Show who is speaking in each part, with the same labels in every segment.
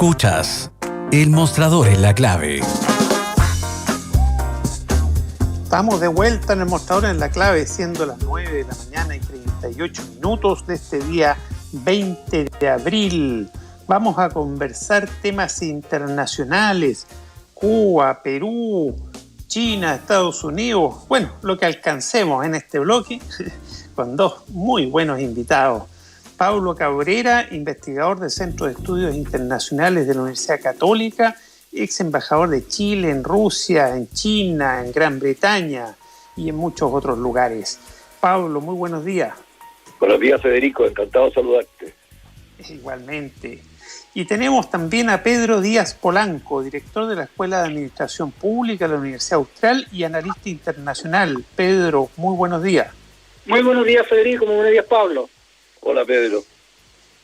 Speaker 1: Escuchas El Mostrador en la Clave.
Speaker 2: Estamos de vuelta en El Mostrador en la Clave, siendo las 9 de la mañana y 38 minutos de este día 20 de abril. Vamos a conversar temas internacionales: Cuba, Perú, China, Estados Unidos. Bueno, lo que alcancemos en este bloque, con dos muy buenos invitados. Pablo Cabrera, investigador del Centro de Estudios Internacionales de la Universidad Católica, ex embajador de Chile en Rusia, en China, en Gran Bretaña y en muchos otros lugares. Pablo, muy buenos días.
Speaker 3: Buenos días, Federico, encantado de saludarte.
Speaker 2: Igualmente. Y tenemos también a Pedro Díaz Polanco, director de la Escuela de Administración Pública de la Universidad Austral y analista internacional. Pedro, muy buenos días.
Speaker 4: Muy buenos días, Federico, muy buenos días, Pablo.
Speaker 3: Hola, Pedro.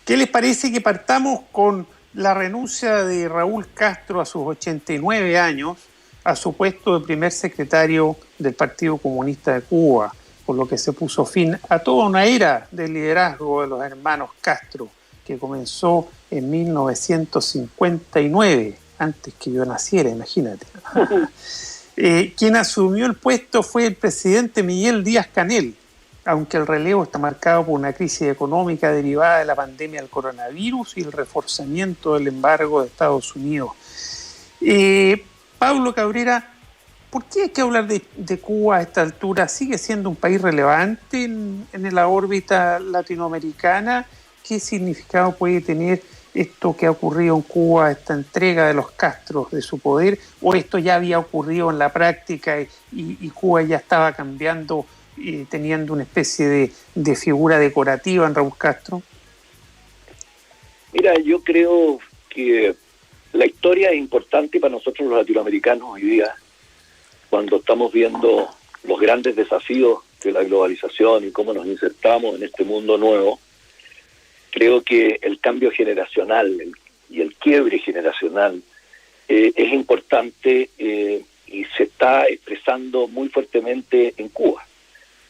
Speaker 2: ¿Qué les parece que partamos con la renuncia de Raúl Castro a sus 89 años a su puesto de primer secretario del Partido Comunista de Cuba, por lo que se puso fin a toda una era de liderazgo de los hermanos Castro, que comenzó en 1959, antes que yo naciera, imagínate. Quien asumió el puesto fue el presidente Miguel Díaz-Canel, aunque el relevo está marcado por una crisis económica derivada de la pandemia del coronavirus y el reforzamiento del embargo de Estados Unidos. Pablo Cabrera, ¿por qué hay que hablar de Cuba a esta altura? ¿Sigue siendo un país relevante en la órbita latinoamericana? ¿Qué significado puede tener esto que ha ocurrido en Cuba, esta entrega de los Castros de su poder? ¿O esto ya había ocurrido en la práctica y Cuba ya estaba cambiando, teniendo una especie de figura decorativa en Raúl Castro?
Speaker 3: Mira, yo creo que la historia es importante para nosotros los latinoamericanos hoy día, cuando estamos viendo los grandes desafíos de la globalización y cómo nos insertamos en este mundo nuevo. Creo que el cambio generacional y el quiebre generacional es importante y se está expresando muy fuertemente en Cuba.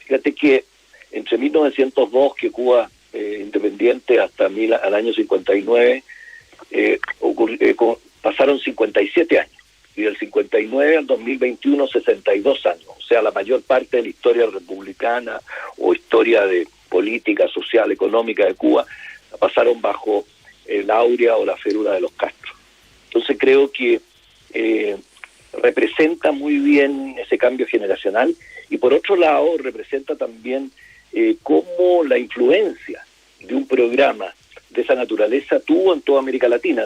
Speaker 3: Fíjate que entre 1902, que Cuba independiente, hasta al año 59, pasaron 57 años. Y del 59 al 2021, 62 años. O sea, la mayor parte de la historia republicana o historia de política, social, económica de Cuba, la pasaron bajo el áurea o la férula de los Castro. Entonces creo que representa muy bien ese cambio generacional y por otro lado representa también cómo la influencia de un programa de esa naturaleza tuvo en toda América Latina.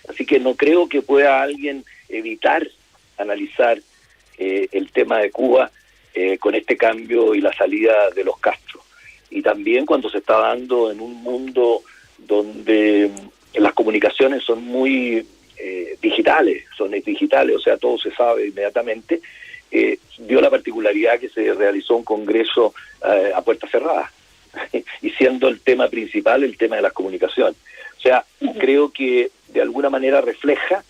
Speaker 3: Así que no creo que pueda alguien evitar analizar el tema de Cuba con este cambio y la salida de los Castro. Y también cuando se está dando en un mundo donde las comunicaciones son muy digitales, o sea, todo se sabe inmediatamente, dio la particularidad que se realizó un congreso a puertas cerradas, y siendo el tema principal el tema de las comunicaciones. O sea, creo que de alguna manera refleja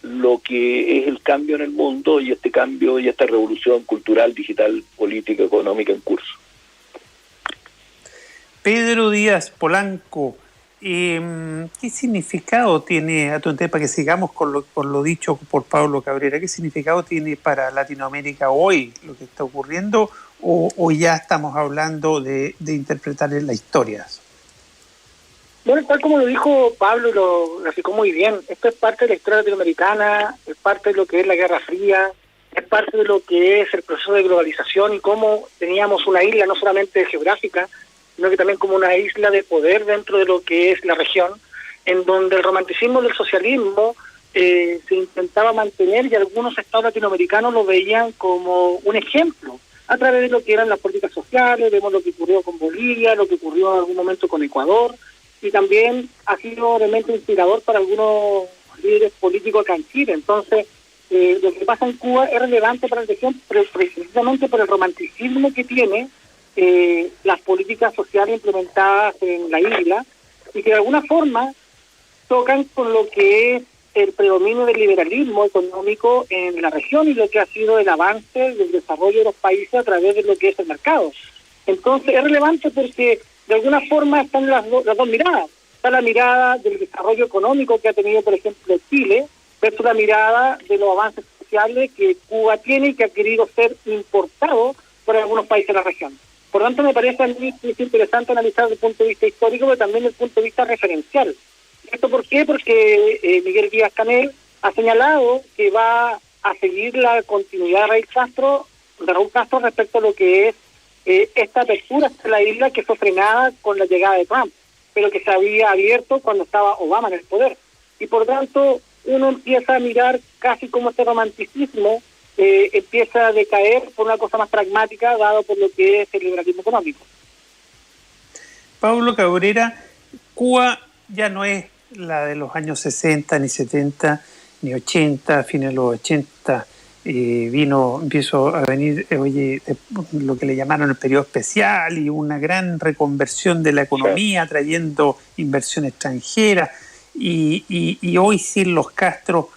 Speaker 3: lo que es el cambio en el mundo y este cambio y esta revolución cultural, digital, política, económica en curso.
Speaker 2: Pedro Díaz Polanco, ¿qué significado tiene, a tu entender, para que sigamos con lo dicho por Pablo Cabrera, qué significado tiene para Latinoamérica hoy lo que está ocurriendo, o ya estamos hablando de interpretar la historia?
Speaker 4: Bueno, tal como lo dijo Pablo, lo explicó muy bien, esto es parte de la historia latinoamericana, es parte de lo que es la Guerra Fría, es parte de lo que es el proceso de globalización y cómo teníamos una isla no solamente geográfica, sino que también como una isla de poder dentro de lo que es la región, en donde el romanticismo del socialismo se intentaba mantener y algunos estados latinoamericanos lo veían como un ejemplo a través de lo que eran las políticas sociales. Vemos lo que ocurrió con Bolivia, lo que ocurrió en algún momento con Ecuador, y también ha sido realmente inspirador para algunos líderes políticos acá en Chile. Entonces, lo que pasa en Cuba es relevante para la región precisamente por el romanticismo que tiene las políticas sociales implementadas en la isla, y que de alguna forma tocan con lo que es el predominio del liberalismo económico en la región y lo que ha sido el avance del desarrollo de los países a través de lo que es el mercado. Entonces es relevante porque de alguna forma están las dos miradas. está la mirada del desarrollo económico que ha tenido, por ejemplo, Chile, versus la mirada de los avances sociales que Cuba tiene y que ha querido ser importado por algunos países de la región. Por lo tanto, me parece a mí que es interesante analizar desde el punto de vista histórico, pero también desde el punto de vista referencial. ¿Esto por qué? Porque Miguel Díaz-Canel ha señalado que va a seguir la continuidad de Raúl Castro respecto a lo que es esta apertura hacia la isla, que fue frenada con la llegada de Trump, pero que se había abierto cuando estaba Obama en el poder. Y por tanto, uno empieza a mirar casi como este romanticismo empieza a decaer por una cosa más pragmática, dado por lo que es el liberalismo económico.
Speaker 2: Pablo Cabrera, Cuba ya no es la de los años 60, ni 70, ni 80, fines de los 80. Empezó a venir lo que le llamaron el periodo especial y una gran reconversión de la economía, trayendo inversión extranjera. Y hoy sin los Castro,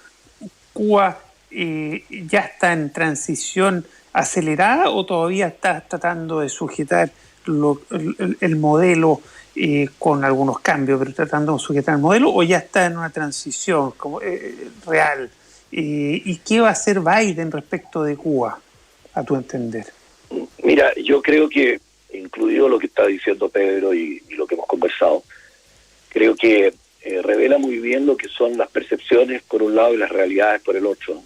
Speaker 2: Cuba ya está en transición acelerada, o todavía está tratando de sujetar el modelo con algunos cambios, pero tratando de sujetar el modelo, o ya está en una transición real. ¿Y qué va a hacer Biden respecto de Cuba, a tu entender?
Speaker 3: Mira, yo creo que, incluido lo que está diciendo Pedro y lo que hemos conversado, creo que revela muy bien lo que son las percepciones por un lado y las realidades por el otro.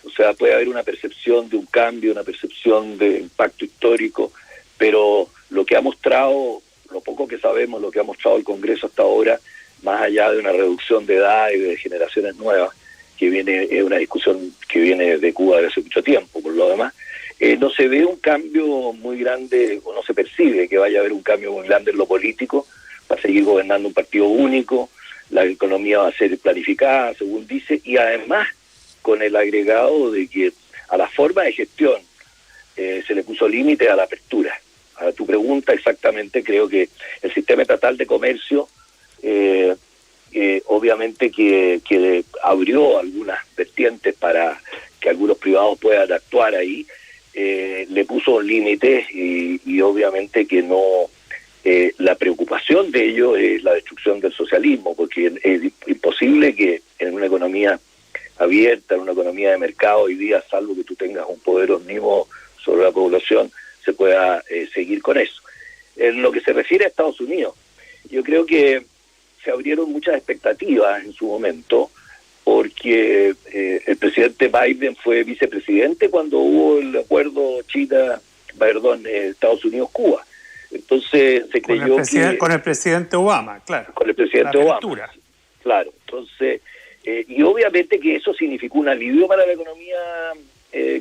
Speaker 3: O sea, puede haber una percepción de un cambio, una percepción de impacto histórico, pero lo que ha mostrado, lo poco que sabemos, lo que ha mostrado el Congreso hasta ahora, más allá de una reducción de edad y de generaciones nuevas, es una discusión que viene de Cuba desde hace mucho tiempo, por lo demás, no se ve un cambio muy grande, o no se percibe que vaya a haber un cambio muy grande en lo político. Va a seguir gobernando un partido único, la economía va a ser planificada, según dice, y además con el agregado de que a la forma de gestión se le puso límite a la apertura. A tu pregunta, exactamente, creo que el sistema estatal de comercio obviamente que abrió algunas vertientes para que algunos privados puedan actuar ahí, le puso límites y obviamente que no, la preocupación de ello es la destrucción del socialismo, porque es imposible que en una economía abierta, en una economía de mercado hoy día, salvo que tú tengas un poder omnímodo sobre la población, se pueda seguir con eso. En lo que se refiere a Estados Unidos, yo creo que se abrieron muchas expectativas en su momento, porque el presidente Biden fue vicepresidente cuando hubo el acuerdo Estados Unidos-Cuba. Entonces se creyó
Speaker 2: con el presidente Obama, claro.
Speaker 3: Con el presidente Obama. Claro, entonces, y obviamente que eso significó un alivio para la economía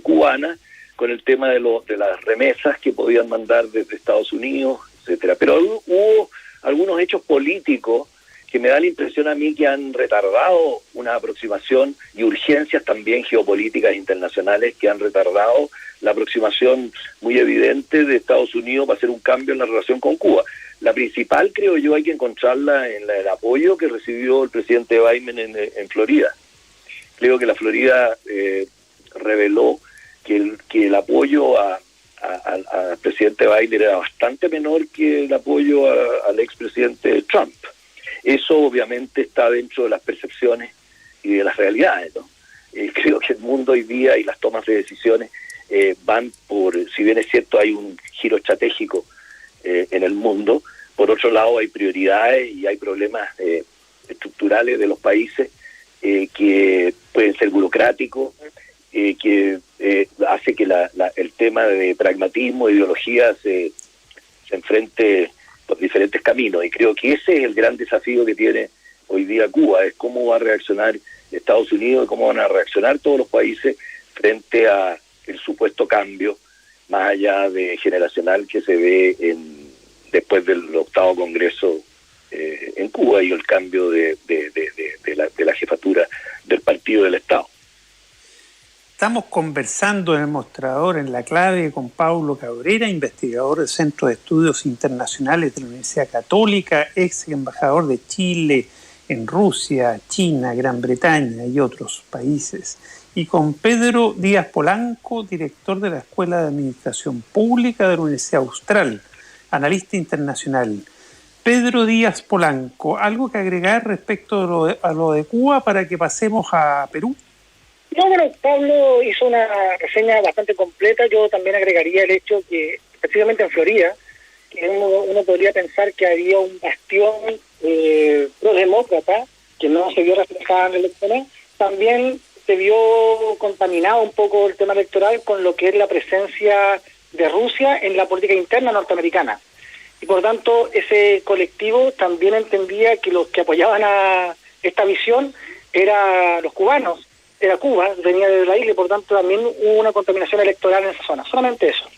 Speaker 3: cubana, con el tema de las remesas que podían mandar desde Estados Unidos, etcétera. Pero hubo algunos hechos políticos que me da la impresión a mí que han retardado una aproximación, y urgencias también geopolíticas internacionales que han retardado la aproximación muy evidente de Estados Unidos para hacer un cambio en la relación con Cuba. La principal, creo yo, hay que encontrarla en el apoyo que recibió el presidente Biden en Florida. Creo que la Florida reveló que el apoyo al presidente Biden era bastante menor que el apoyo al expresidente Trump. Eso obviamente está dentro de las percepciones y de las realidades, ¿no? Creo que el mundo hoy día y las tomas de decisiones van por, si bien es cierto hay un giro estratégico en el mundo, por otro lado hay prioridades y hay problemas estructurales de los países que pueden ser burocráticos, que hace que el tema de pragmatismo e ideología se enfrente por diferentes caminos, y creo que ese es el gran desafío que tiene hoy día Cuba, es cómo va a reaccionar Estados Unidos y cómo van a reaccionar todos los países frente a el supuesto cambio más allá de generacional que se ve después del octavo Congreso en Cuba y el cambio de la jefatura del partido del Estado.
Speaker 2: Estamos conversando en el mostrador en La Clave con Pablo Cabrera, investigador del Centro de Estudios Internacionales de la Universidad Católica, ex embajador de Chile en Rusia, China, Gran Bretaña y otros países, y con Pedro Díaz Polanco, director de la Escuela de Administración Pública de la Universidad Austral, analista internacional. Pedro Díaz Polanco, ¿algo que agregar respecto a lo de Cuba para que pasemos a Perú?
Speaker 4: No, bueno, Pablo hizo una reseña bastante completa. Yo también agregaría el hecho que, específicamente en Florida, que uno podría pensar que había un bastión pro-demócrata que no se vio reflejado en las elecciones. También se vio contaminado un poco el tema electoral con lo que es la presencia de Rusia en la política interna norteamericana. Y por tanto, ese colectivo también entendía que los que apoyaban a esta visión eran los cubanos, era Cuba, venía de la isla, y por tanto también hubo una contaminación electoral en esa zona. Solamente eso.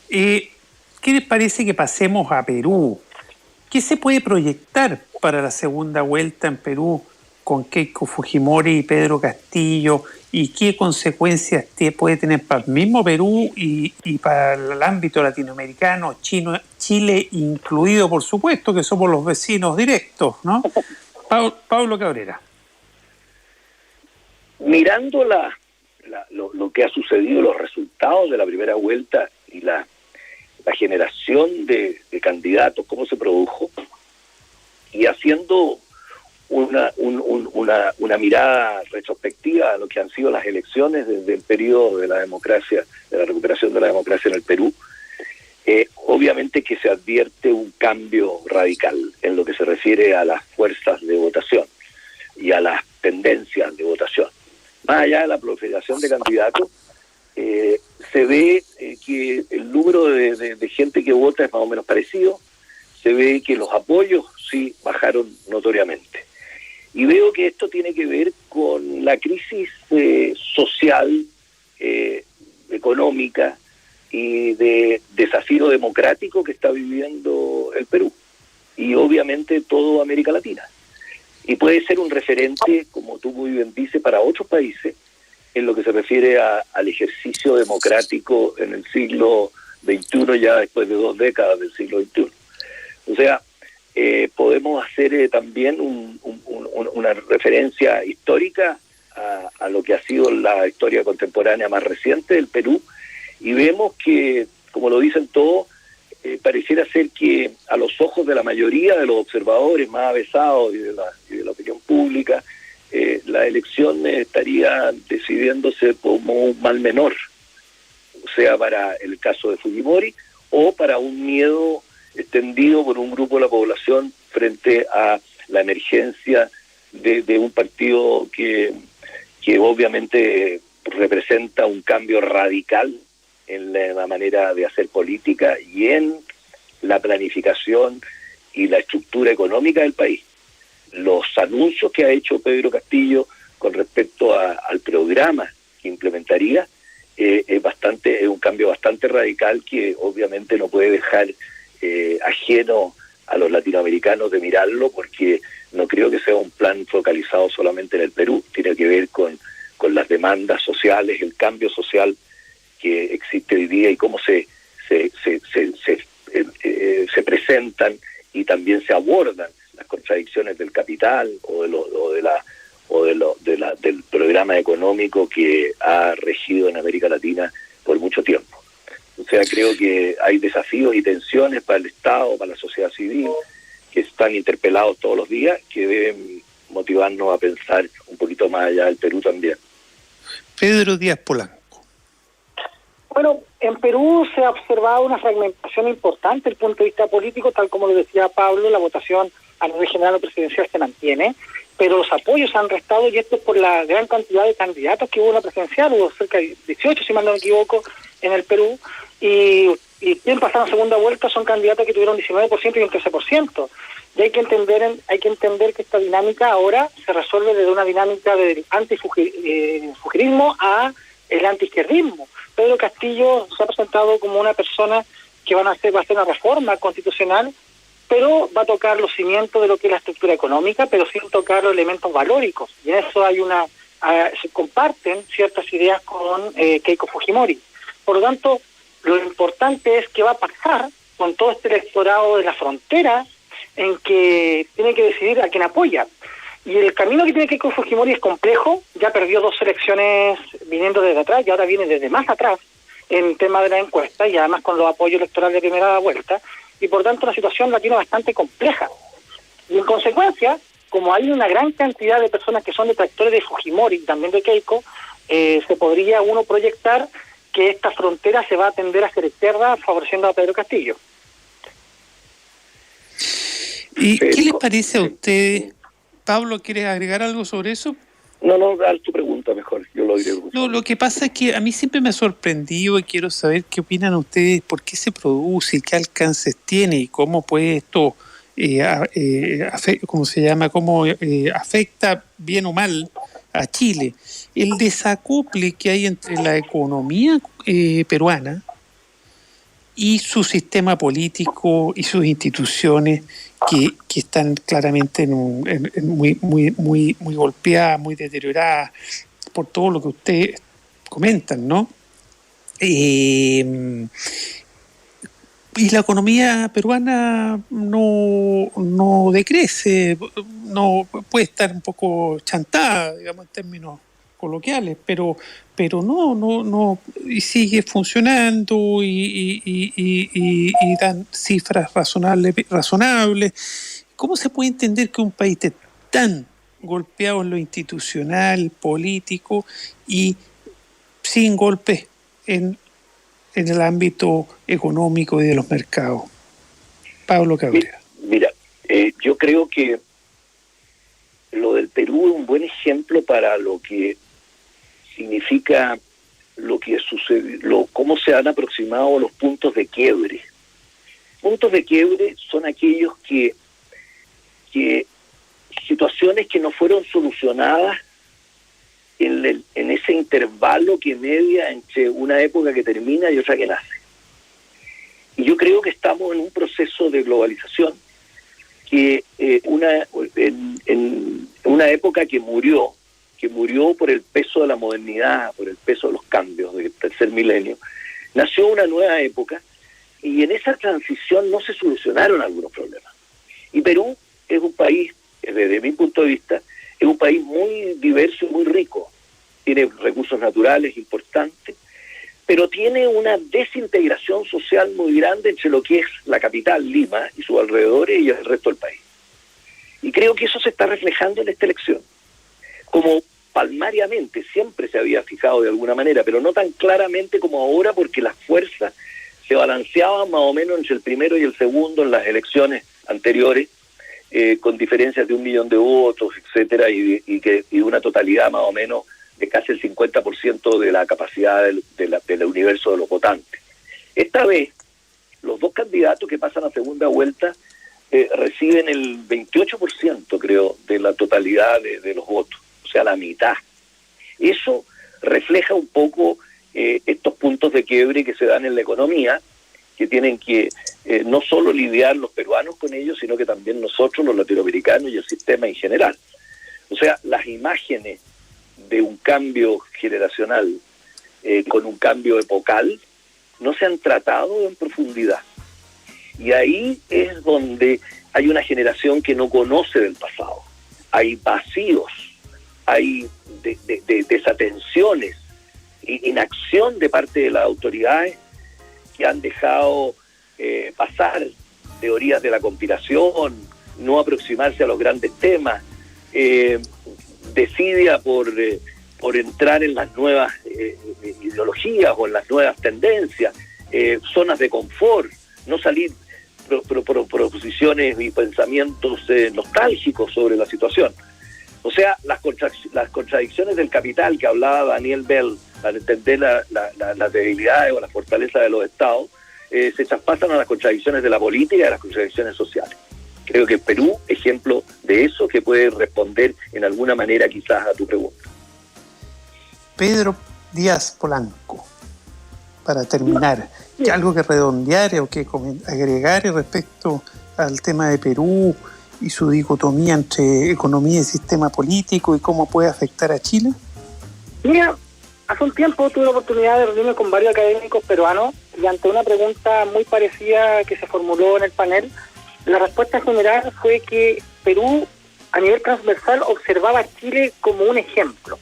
Speaker 2: ¿Qué les parece que pasemos a Perú? ¿Qué se puede proyectar para la segunda vuelta en Perú con Keiko Fujimori y Pedro Castillo? ¿Y qué consecuencias puede tener para el mismo Perú y para el ámbito latinoamericano, Chile incluido, por supuesto, que somos los vecinos directos, ¿no? Pablo Cabrera.
Speaker 3: Mirando lo que ha sucedido, los resultados de la primera vuelta y la generación de candidatos, cómo se produjo, y haciendo una mirada retrospectiva a lo que han sido las elecciones desde el periodo de la democracia, de la recuperación de la democracia en el Perú, obviamente que se advierte un cambio radical en lo que se refiere a las fuerzas de votación y a las tendencias de votación. Más allá de la proliferación de candidatos, se ve que el número de gente que vota es más o menos parecido, se ve que los apoyos sí bajaron notoriamente. Y veo que esto tiene que ver con la crisis social, económica y de desafío democrático que está viviendo el Perú y obviamente toda América Latina. Y puede ser un referente, como tú muy bien dices, para otros países en lo que se refiere al ejercicio democrático en el siglo XXI, ya después de 2 décadas del siglo XXI. O sea, podemos hacer también una referencia histórica a lo que ha sido la historia contemporánea más reciente del Perú, y vemos que, como lo dicen todos, pareciera ser que a los ojos de la mayoría de los observadores más avesados y de la opinión pública, la elección estaría decidiéndose como un mal menor, o sea, para el caso de Fujimori o para un miedo extendido por un grupo de la población frente a la emergencia de un partido que obviamente representa un cambio radical en la manera de hacer política y en la planificación y la estructura económica del país. Los anuncios que ha hecho Pedro Castillo con respecto al programa que implementaría es un cambio bastante radical que obviamente no puede dejar ajeno a los latinoamericanos de mirarlo, porque no creo que sea un plan focalizado solamente en el Perú. Tiene que ver con las demandas sociales, el cambio social que existe hoy día y cómo se presentan y también se abordan las contradicciones del capital del programa económico que ha regido en América Latina por mucho tiempo. O sea, creo que hay desafíos y tensiones para el Estado, para la sociedad civil, que están interpelados todos los días, que deben motivarnos a pensar un poquito más allá del Perú también.
Speaker 2: Pedro Díaz Polanco.
Speaker 4: Bueno, en Perú se ha observado una fragmentación importante desde el punto de vista político, tal como lo decía Pablo, la votación a nivel general o presidencial se mantiene, pero los apoyos han restado, y esto es por la gran cantidad de candidatos que hubo en la presidencial. Hubo cerca de 18, si mal no me equivoco, en el Perú, y quien pasaron segunda vuelta son candidatos que tuvieron 19% y un 13%. Y hay que entender que esta dinámica ahora se resuelve desde una dinámica del antifugirismo a el antiizquierdismo. Pedro Castillo se ha presentado como una persona que va a hacer una reforma constitucional, pero va a tocar los cimientos de lo que es la estructura económica, pero sin tocar los elementos valóricos. Y en eso se comparten ciertas ideas con Keiko Fujimori. Por lo tanto, lo importante es qué va a pasar con todo este electorado de la frontera, en que tiene que decidir a quién apoya. Y el camino que tiene Keiko Fujimori es complejo. Ya perdió 2 elecciones viniendo desde atrás y ahora viene desde más atrás en tema de la encuesta, y además con los apoyos electorales de primera vuelta. y por tanto una situación la tiene bastante compleja. Y en consecuencia, como hay una gran cantidad de personas que son detractores de Fujimori y también de Keiko, se podría uno proyectar que esta frontera se va a tender a ser izquierda, favoreciendo a Pedro Castillo.
Speaker 2: ¿Y qué les parece a ustedes? Pablo, ¿quieres agregar algo sobre eso?
Speaker 3: No, haz tu pregunta mejor, yo lo diré.
Speaker 2: No, lo que pasa es que a mí siempre me ha sorprendido y quiero saber qué opinan ustedes, por qué se produce, qué alcances tiene y cómo puede esto, ¿cómo se llama? Cómo afecta bien o mal a Chile. El desacople que hay entre la economía peruana y su sistema político y sus instituciones que están claramente muy golpeadas, muy deterioradas por todo lo que ustedes comentan, ¿no? Y la economía peruana no decrece, no puede estar un poco chantada, digamos, en términos coloquiales, pero no y sigue funcionando y dan cifras razonables. ¿Cómo se puede entender que un país esté tan golpeado en lo institucional, político y sin golpes en el ámbito económico y de los mercados? Pablo Cabrera.
Speaker 3: Mira, yo creo que lo del Perú es un buen ejemplo para lo que significa lo que sucede, cómo se han aproximado los puntos de quiebre. Puntos de quiebre son aquellos que situaciones que no fueron solucionadas en ese intervalo que media entre una época que termina y otra que nace. Y yo creo que estamos en un proceso de globalización que en una época que murió por el peso de la modernidad, por el peso de los cambios del tercer milenio, nació una nueva época y en esa transición no se solucionaron algunos problemas. Y Perú es un país, desde mi punto de vista, es un país muy diverso y muy rico. Tiene recursos naturales importantes, pero tiene una desintegración social muy grande entre lo que es la capital, Lima, y sus alrededores y el resto del país. Y creo que eso se está reflejando en esta elección. Como palmariamente siempre se había fijado de alguna manera, pero no tan claramente como ahora, porque las fuerzas se balanceaban más o menos entre el primero y el segundo en las elecciones anteriores, con diferencias de 1 millón de votos, etcétera, y una totalidad más o menos de casi el 50% de la capacidad del universo de los votantes. Esta vez, los dos candidatos que pasan a segunda vuelta reciben el 28%, creo, de la totalidad de los votos, o sea, la mitad. Eso refleja un poco estos puntos de quiebre que se dan en la economía, que tienen que no solo lidiar los peruanos con ellos, sino que también nosotros, los latinoamericanos y el sistema en general. O sea, las imágenes de un cambio generacional con un cambio epocal no se han tratado en profundidad. Y ahí es donde hay una generación que no conoce del pasado. Hay vacíos, hay desatenciones, inacción de parte de las autoridades que han dejado pasar teorías de la conspiración, no aproximarse a los grandes temas, desidia por entrar en las nuevas ideologías o en las nuevas tendencias, zonas de confort, no salir proposiciones y pensamientos nostálgicos sobre la situación. O sea, las contradicciones del capital que hablaba Daniel Bell para entender las debilidades o las fortalezas de los estados, se traspasan a las contradicciones de la política y a las contradicciones sociales. Creo que Perú, ejemplo de eso, que puede responder en alguna manera quizás a tu pregunta.
Speaker 2: Pedro Díaz Polanco, para terminar, ¿algo que redondear o que agregar respecto al tema de Perú y su dicotomía entre economía y sistema político y cómo puede afectar a Chile?
Speaker 4: Mira, hace un tiempo tuve la oportunidad de reunirme con varios académicos peruanos y ante una pregunta muy parecida que se formuló en el panel, la respuesta general fue que Perú, a nivel transversal, observaba a Chile como un ejemplo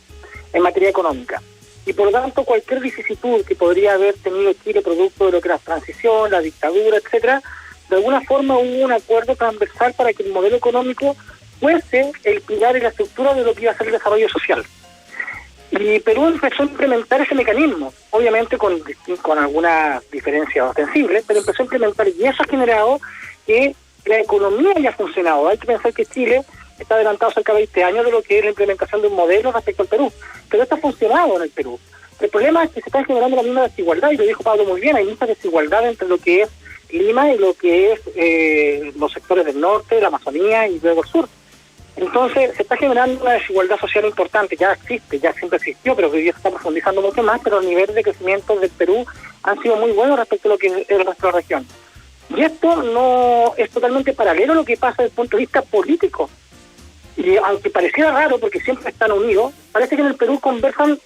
Speaker 4: en materia económica. Y por lo tanto, cualquier vicisitud que podría haber tenido Chile producto de lo que era la transición, la dictadura, etcétera, de alguna forma hubo un acuerdo transversal para que el modelo económico fuese el pilar y la estructura de lo que iba a ser el desarrollo social. Y Perú empezó a implementar ese mecanismo, obviamente con algunas diferencias ostensibles, pero empezó a implementar, y eso ha generado que la economía haya funcionado. Hay que pensar que Chile está adelantado cerca de 20 años de lo que es la implementación de un modelo respecto al Perú, pero esto ha funcionado en el Perú. El problema es que se está generando la misma desigualdad, y lo dijo Pablo muy bien, hay mucha desigualdad entre lo que es Lima y lo que es los sectores del norte, la Amazonía y luego el sur. Entonces se está generando una desigualdad social importante, ya existe, ya siempre existió, pero que hoy día se está profundizando mucho más, pero los niveles de crecimiento del Perú han sido muy buenos respecto a lo que es el resto de la región. Y esto no es totalmente paralelo a lo que pasa desde el punto de vista político. Y aunque pareciera raro, porque siempre están unidos, parece que en el Perú conversan,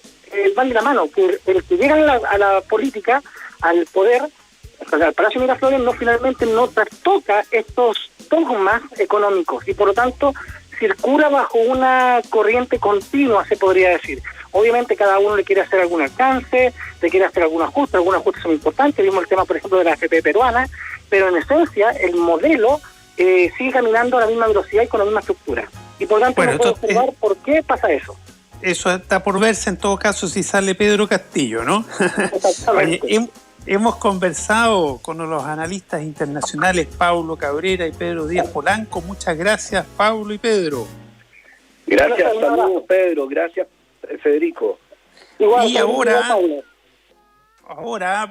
Speaker 4: van de la mano, que el que llega a la política, al poder, al Palacio Miraflores, finalmente no trastoca estos dogmas económicos, y por lo tanto circula bajo una corriente continua, se podría decir. Obviamente cada uno le quiere hacer algún alcance, le quiere hacer algunos ajustes son importantes, vimos el tema por ejemplo de la AFP peruana, pero en esencia el modelo sigue caminando a la misma velocidad y con la misma estructura. Y por lo tanto no puedo observar por qué pasa eso.
Speaker 2: Eso está por verse en todo caso si sale Pedro Castillo, ¿no?
Speaker 4: Exactamente.
Speaker 2: Oye, hemos conversado con los analistas internacionales Paulo Cabrera y Pedro Díaz Polanco. Muchas gracias, Paulo y Pedro.
Speaker 3: Gracias, saludos, Pedro. Gracias, Federico.
Speaker 4: Igual,
Speaker 2: y ahora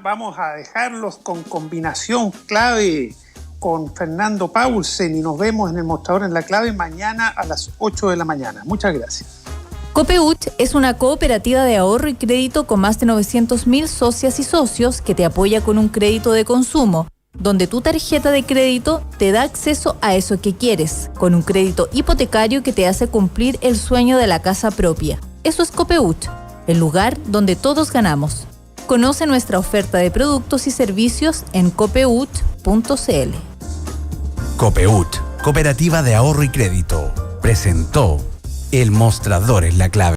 Speaker 2: vamos a dejarlos con combinación clave con Fernando Paulsen, y nos vemos en el Mostrador en la Clave mañana a las 8 de la mañana. Muchas gracias.
Speaker 5: Copeut es una cooperativa de ahorro y crédito con más de 900.000 socias y socios que te apoya con un crédito de consumo, donde tu tarjeta de crédito te da acceso a eso que quieres, con un crédito hipotecario que te hace cumplir el sueño de la casa propia. Eso es Copeut, el lugar donde todos ganamos. Conoce nuestra oferta de productos y servicios en copeut.cl.
Speaker 1: Copeut, Cooperativa de Ahorro y Crédito, presentó El Mostrador en la Clave.